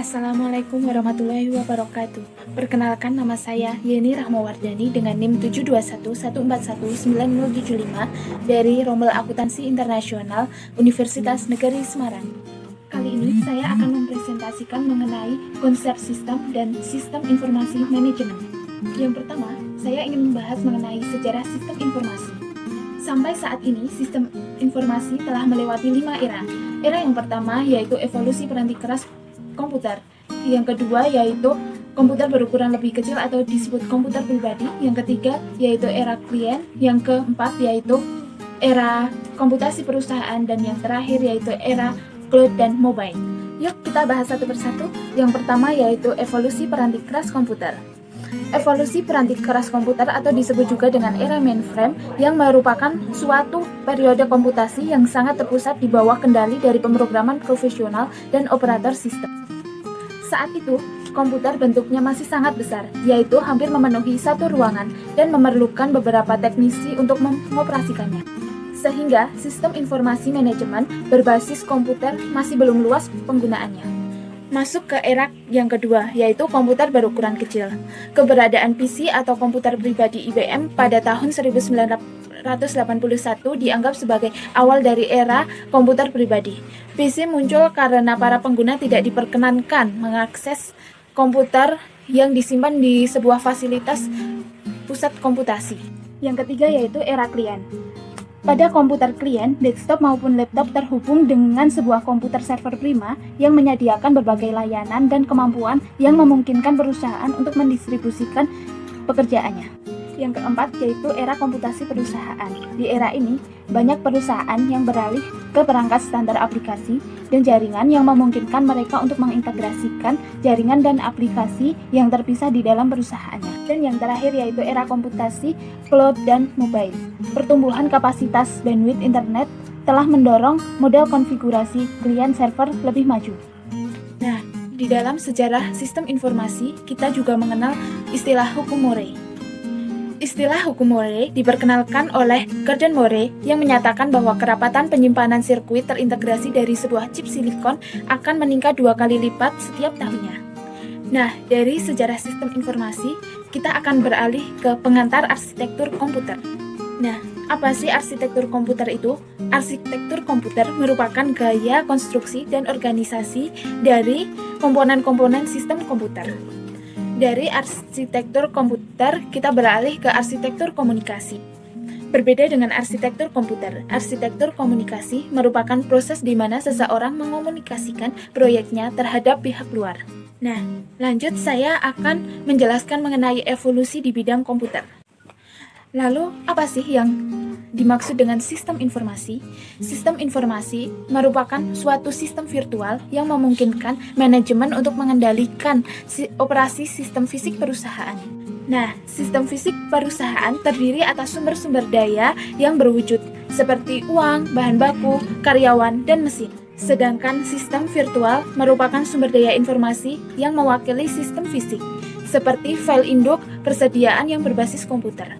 Assalamualaikum warahmatullahi wabarakatuh. Perkenalkan, nama saya Yeni Rahmawardani dengan NIM 721141975 dari Rommel Akuntansi Internasional Universitas Negeri Semarang. Kali ini saya akan mempresentasikan mengenai konsep sistem dan sistem informasi manajemen. Yang pertama, saya ingin membahas mengenai sejarah sistem informasi. Sampai saat ini, sistem informasi telah melewati 5 era. Era yang pertama yaitu evolusi peranti keras komputer. Yang kedua yaitu komputer berukuran lebih kecil atau disebut komputer pribadi. Yang ketiga yaitu era klien. Yang keempat yaitu era komputasi perusahaan. Dan yang terakhir yaitu era cloud dan mobile. Yuk kita bahas satu persatu. Yang pertama yaitu evolusi peranti keras komputer. Evolusi peranti keras komputer atau disebut juga dengan era mainframe yang merupakan suatu periode komputasi yang sangat terpusat di bawah kendali dari pemrograman profesional dan operator sistem. Saat itu, komputer bentuknya masih sangat besar, yaitu hampir memenuhi satu ruangan dan memerlukan beberapa teknisi untuk mengoperasikannya. Sehingga sistem informasi manajemen berbasis komputer masih belum luas penggunaannya. Masuk ke era yang kedua, yaitu komputer berukuran kecil. Keberadaan PC atau komputer pribadi IBM pada tahun 1981 dianggap sebagai awal dari era komputer pribadi. PC muncul karena para pengguna tidak diperkenankan mengakses komputer yang disimpan di sebuah fasilitas pusat komputasi. Yang ketiga yaitu era klien. Pada komputer klien, desktop maupun laptop terhubung dengan sebuah komputer server prima yang menyediakan berbagai layanan dan kemampuan yang memungkinkan perusahaan untuk mendistribusikan pekerjaannya. Yang keempat yaitu era komputasi perusahaan. Di era ini, banyak perusahaan yang beralih ke perangkat standar aplikasi dan jaringan yang memungkinkan mereka untuk mengintegrasikan jaringan dan aplikasi yang terpisah di dalam perusahaannya. Dan yang terakhir yaitu era komputasi cloud dan mobile. Pertumbuhan kapasitas bandwidth internet telah mendorong model konfigurasi klien server lebih maju. Nah, di dalam sejarah sistem informasi, kita juga mengenal istilah hukum Moore. Istilah hukum Moore diperkenalkan oleh Gordon Moore yang menyatakan bahwa kerapatan penyimpanan sirkuit terintegrasi dari sebuah chip silikon akan meningkat 2 kali lipat setiap tahunnya. Nah, dari sejarah sistem informasi, kita akan beralih ke pengantar arsitektur komputer. Nah, apa sih arsitektur komputer itu? Arsitektur komputer merupakan gaya konstruksi dan organisasi dari komponen-komponen sistem komputer. Dari arsitektur komputer, kita beralih ke arsitektur komunikasi. Berbeda dengan arsitektur komputer, arsitektur komunikasi merupakan proses di mana seseorang mengomunikasikan proyeknya terhadap pihak luar. Nah, lanjut saya akan menjelaskan mengenai evolusi di bidang komputer. Lalu, apa sih yang dimaksud dengan sistem informasi? Sistem informasi merupakan suatu sistem virtual yang memungkinkan manajemen untuk mengendalikan operasi sistem fisik perusahaan. Nah, sistem fisik perusahaan terdiri atas sumber-sumber daya yang berwujud, seperti uang, bahan baku, karyawan, dan mesin. Sedangkan sistem virtual merupakan sumber daya informasi yang mewakili sistem fisik, seperti file induk persediaan yang berbasis komputer.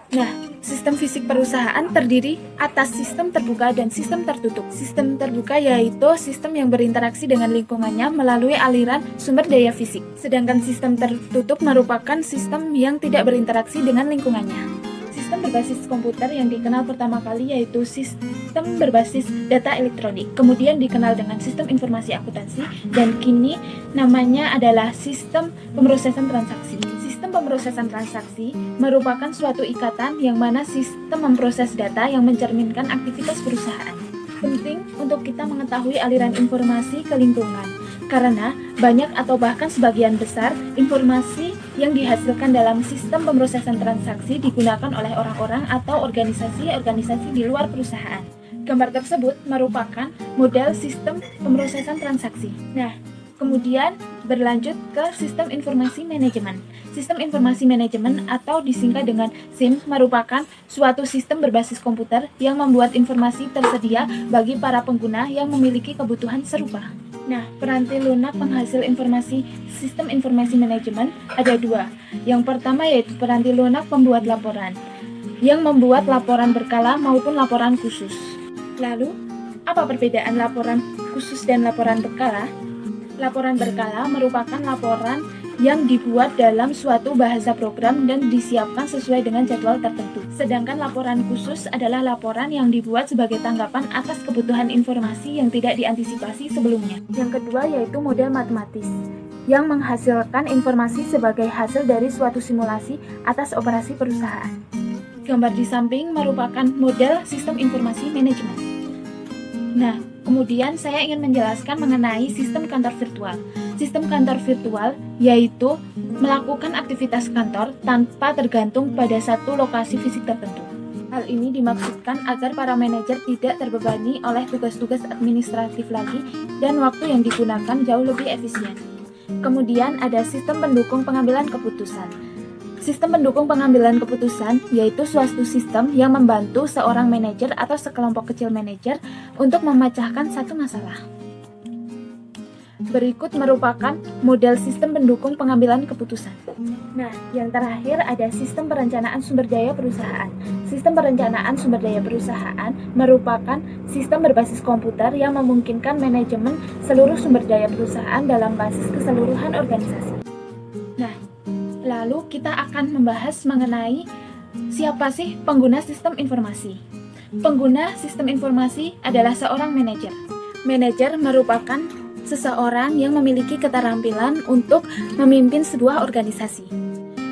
Nah, sistem fisik perusahaan terdiri atas sistem terbuka dan sistem tertutup. Sistem terbuka yaitu sistem yang berinteraksi dengan lingkungannya melalui aliran sumber daya fisik. Sedangkan sistem tertutup merupakan sistem yang tidak berinteraksi dengan lingkungannya. Sistem berbasis komputer yang dikenal pertama kali yaitu sistem berbasis data elektronik, kemudian dikenal dengan sistem informasi akuntansi, dan kini namanya adalah sistem pemrosesan transaksi. Sistem pemrosesan transaksi merupakan suatu ikatan yang mana sistem memproses data yang mencerminkan aktivitas perusahaan. Penting untuk kita mengetahui aliran informasi ke lingkungan, karena banyak atau bahkan sebagian besar informasi yang dihasilkan dalam sistem pemrosesan transaksi digunakan oleh orang-orang atau organisasi-organisasi di luar perusahaan. Gambar tersebut merupakan model sistem pemrosesan transaksi. Nah, kemudian berlanjut ke sistem informasi manajemen. Sistem informasi manajemen atau disingkat dengan SIM merupakan suatu sistem berbasis komputer yang membuat informasi tersedia bagi para pengguna yang memiliki kebutuhan serupa. Nah, peranti lunak penghasil informasi sistem informasi manajemen ada 2. Yang pertama yaitu peranti lunak pembuat laporan, yang membuat laporan berkala maupun laporan khusus. Lalu, apa perbedaan laporan khusus dan laporan berkala? Laporan berkala merupakan laporan yang dibuat dalam suatu bahasa program dan disiapkan sesuai dengan jadwal tertentu. Sedangkan laporan khusus adalah laporan yang dibuat sebagai tanggapan atas kebutuhan informasi yang tidak diantisipasi sebelumnya. Yang kedua yaitu model matematis, yang menghasilkan informasi sebagai hasil dari suatu simulasi atas operasi perusahaan. Gambar di samping merupakan model sistem informasi manajemen. Nah, kemudian saya ingin menjelaskan mengenai sistem kantor virtual. Sistem kantor virtual yaitu melakukan aktivitas kantor tanpa tergantung pada satu lokasi fisik tertentu. Hal ini dimaksudkan agar para manajer tidak terbebani oleh tugas-tugas administratif lagi dan waktu yang digunakan jauh lebih efisien. Kemudian ada sistem pendukung pengambilan keputusan. Sistem pendukung pengambilan keputusan yaitu suatu sistem yang membantu seorang manajer atau sekelompok kecil manajer untuk memecahkan satu masalah. Berikut merupakan model sistem pendukung pengambilan keputusan. Nah, yang terakhir ada sistem perencanaan sumber daya perusahaan. Sistem perencanaan sumber daya perusahaan merupakan sistem berbasis komputer yang memungkinkan manajemen seluruh sumber daya perusahaan dalam basis keseluruhan organisasi. Nah, lalu kita akan membahas mengenai siapa sih pengguna sistem informasi. Pengguna sistem informasi adalah seorang manajer. Manajer merupakan seseorang yang memiliki keterampilan untuk memimpin sebuah organisasi.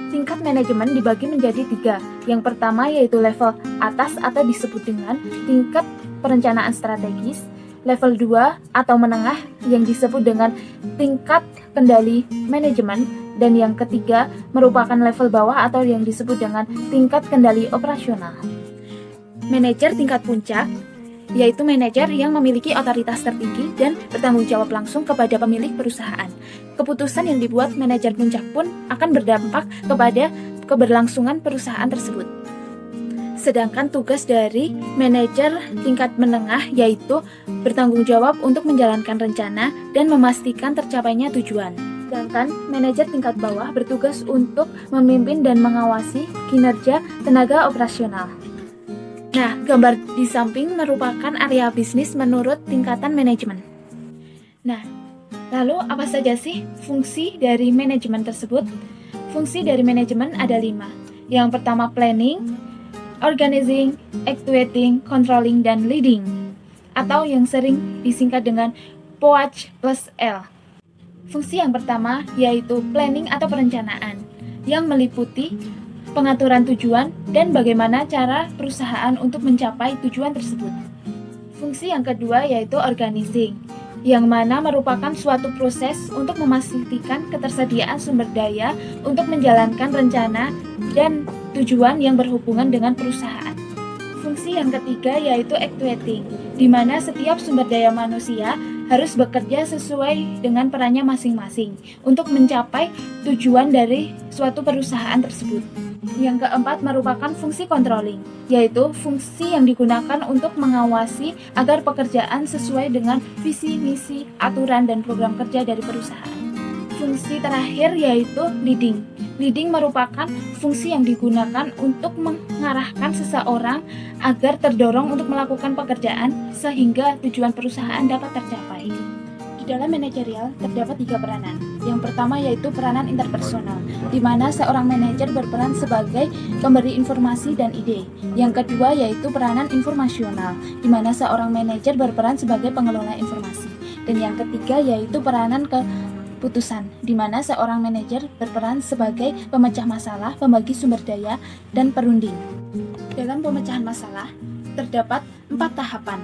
Tingkat manajemen dibagi menjadi 3. Yang pertama yaitu level atas atau disebut dengan tingkat perencanaan strategis. Level 2 atau menengah yang disebut dengan tingkat kendali manajemen. Dan yang ketiga merupakan level bawah atau yang disebut dengan tingkat kendali operasional. Manajer tingkat puncak yaitu manajer yang memiliki otoritas tertinggi dan bertanggung jawab langsung kepada pemilik perusahaan. Keputusan yang dibuat manajer puncak pun akan berdampak kepada keberlangsungan perusahaan tersebut. Sedangkan tugas dari manajer tingkat menengah yaitu bertanggung jawab untuk menjalankan rencana dan memastikan tercapainya tujuan. Sedangkan manajer tingkat bawah bertugas untuk memimpin dan mengawasi kinerja tenaga operasional. Nah, gambar di samping merupakan area bisnis menurut tingkatan manajemen. Nah, lalu apa saja sih fungsi dari manajemen tersebut? Fungsi dari manajemen ada 5. Yang pertama planning, organizing, actuating, controlling, dan leading. Atau yang sering disingkat dengan POAC plus L. Fungsi yang pertama yaitu planning atau perencanaan, yang meliputi pengaturan tujuan dan bagaimana cara perusahaan untuk mencapai tujuan tersebut. Fungsi yang kedua yaitu organizing, yang mana merupakan suatu proses untuk memastikan ketersediaan sumber daya untuk menjalankan rencana dan tujuan yang berhubungan dengan perusahaan. Fungsi yang ketiga yaitu actuating, di mana setiap sumber daya manusia harus bekerja sesuai dengan perannya masing-masing untuk mencapai tujuan dari suatu perusahaan tersebut. Yang keempat merupakan fungsi controlling, yaitu fungsi yang digunakan untuk mengawasi agar pekerjaan sesuai dengan visi, misi, aturan, dan program kerja dari perusahaan. Fungsi terakhir yaitu leading. Leading merupakan fungsi yang digunakan untuk mengarahkan seseorang agar terdorong untuk melakukan pekerjaan sehingga tujuan perusahaan dapat tercapai. Di dalam manajerial terdapat 3 peranan. Yang pertama yaitu peranan interpersonal, di mana seorang manajer berperan sebagai pemberi informasi dan ide. Yang kedua yaitu peranan informasional, di mana seorang manajer berperan sebagai pengelola informasi. Dan yang ketiga yaitu peranan keputusan, di mana seorang manajer berperan sebagai pemecah masalah, pembagi sumber daya, dan perunding. Dalam pemecahan masalah terdapat 4 tahapan.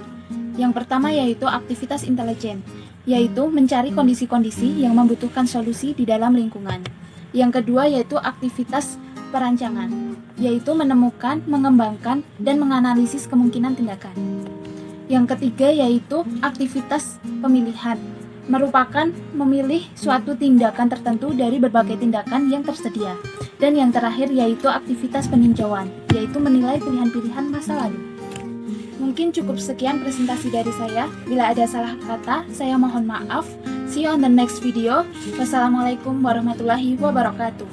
Yang pertama yaitu aktivitas intelijen, yaitu mencari kondisi-kondisi yang membutuhkan solusi di dalam lingkungan. Yang kedua yaitu aktivitas perancangan, yaitu menemukan, mengembangkan, dan menganalisis kemungkinan tindakan. Yang ketiga yaitu aktivitas pemilihan, merupakan memilih suatu tindakan tertentu dari berbagai tindakan yang tersedia. Dan yang terakhir yaitu aktivitas peninjauan, yaitu menilai pilihan-pilihan masa lalu. Mungkin cukup sekian presentasi dari saya. Bila ada salah kata, saya mohon maaf. See you on the next video. Wassalamualaikum warahmatullahi wabarakatuh.